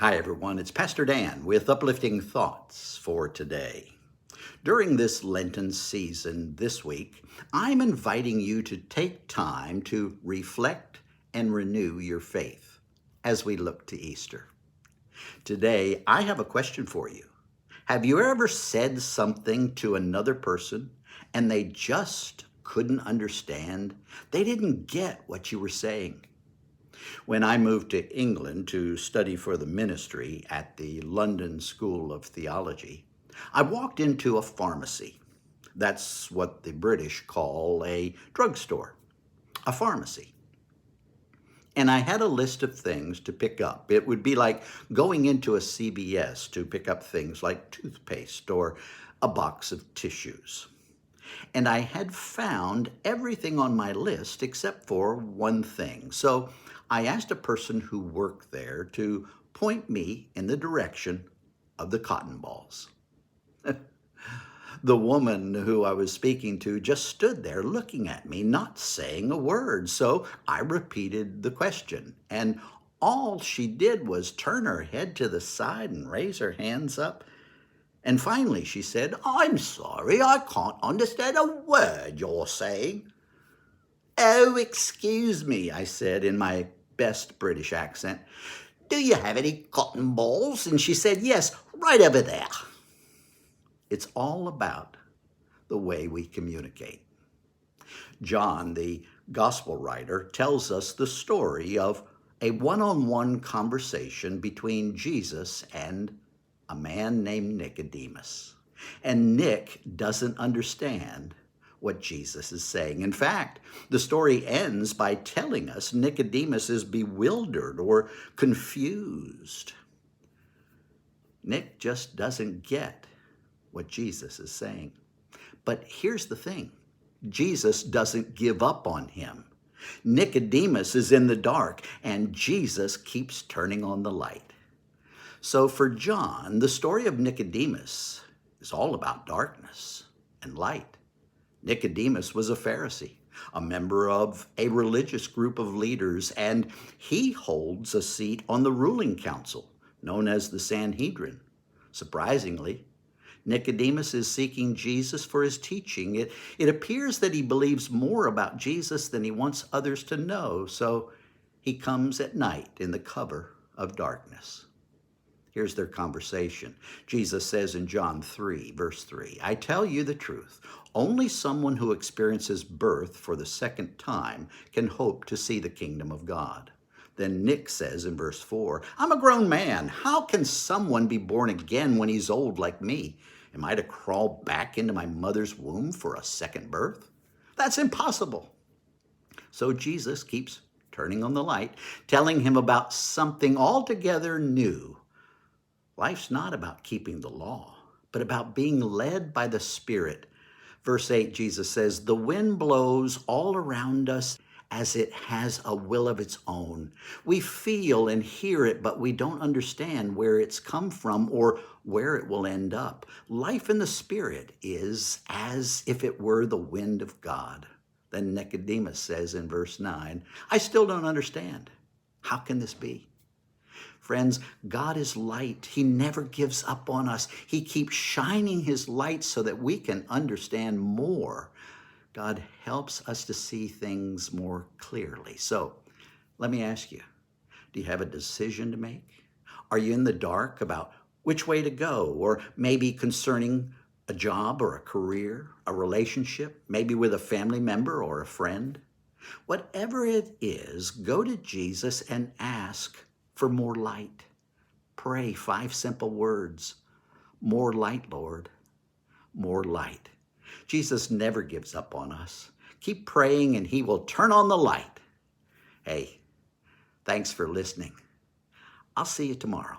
Hi, everyone. It's Pastor Dan with uplifting thoughts for today. During this Lenten season this week, I'm inviting you to take time to reflect and renew your faith as we look to Easter. Today, I have a question for you. Have you ever said something to another person and they just couldn't understand? They didn't get what you were saying. When I moved to England to study for the ministry at the London School of Theology, I walked into a pharmacy. That's what the British call a drugstore, a pharmacy. And I had a list of things to pick up. It would be like going into a CVS to pick up things like toothpaste or a box of tissues. And I had found everything on my list except for one thing. So I asked a person who worked there to point me in the direction of the cotton balls. The woman who I was speaking to just stood there looking at me, not saying a word. So I repeated the question, and all she did was turn her head to the side and raise her hands up. And finally she said, "I'm sorry, I can't understand a word you're saying." "Oh, excuse me," I said in my best British accent. "Do you have any cotton balls?" And she said, "Yes, right over there." It's all about the way we communicate. John, the gospel writer, tells us the story of a one-on-one conversation between Jesus and a man named Nicodemus. And Nick doesn't understand what Jesus is saying. In fact, the story ends by telling us Nicodemus is bewildered or confused. Nick just doesn't get what Jesus is saying. But here's the thing. Jesus doesn't give up on him. Nicodemus is in the dark, and Jesus keeps turning on the light. So for John, the story of Nicodemus is all about darkness and light. Nicodemus was a Pharisee, a member of a religious group of leaders, and he holds a seat on the ruling council, known as the Sanhedrin. Surprisingly, Nicodemus is seeking Jesus for his teaching. It appears that he believes more about Jesus than he wants others to know, so he comes at night in the cover of darkness. Here's their conversation. Jesus says in John 3, verse 3, "I tell you the truth, only someone who experiences birth for the second time can hope to see the kingdom of God." Then Nick says in verse 4, "I'm a grown man. How can someone be born again when he's old like me? Am I to crawl back into my mother's womb for a second birth? That's impossible." So Jesus keeps turning on the light, telling him about something altogether new. Life's not about keeping the law, but about being led by the Spirit. Verse 8, Jesus says, "The wind blows all around us as it has a will of its own. We feel and hear it, but we don't understand where it's come from or where it will end up." Life in the Spirit is as if it were the wind of God. Then Nicodemus says in verse 9, "I still don't understand. How can this be?" Friends, God is light. He never gives up on us. He keeps shining his light so that we can understand more. God helps us to see things more clearly. So let me ask you, do you have a decision to make? Are you in the dark about which way to go, or maybe concerning a job or a career, a relationship, maybe with a family member or a friend? Whatever it is, go to Jesus and ask for more light. Pray 5 simple words. More light, Lord. More light. Jesus never gives up on us. Keep praying and he will turn on the light. Hey, thanks for listening. I'll see you tomorrow.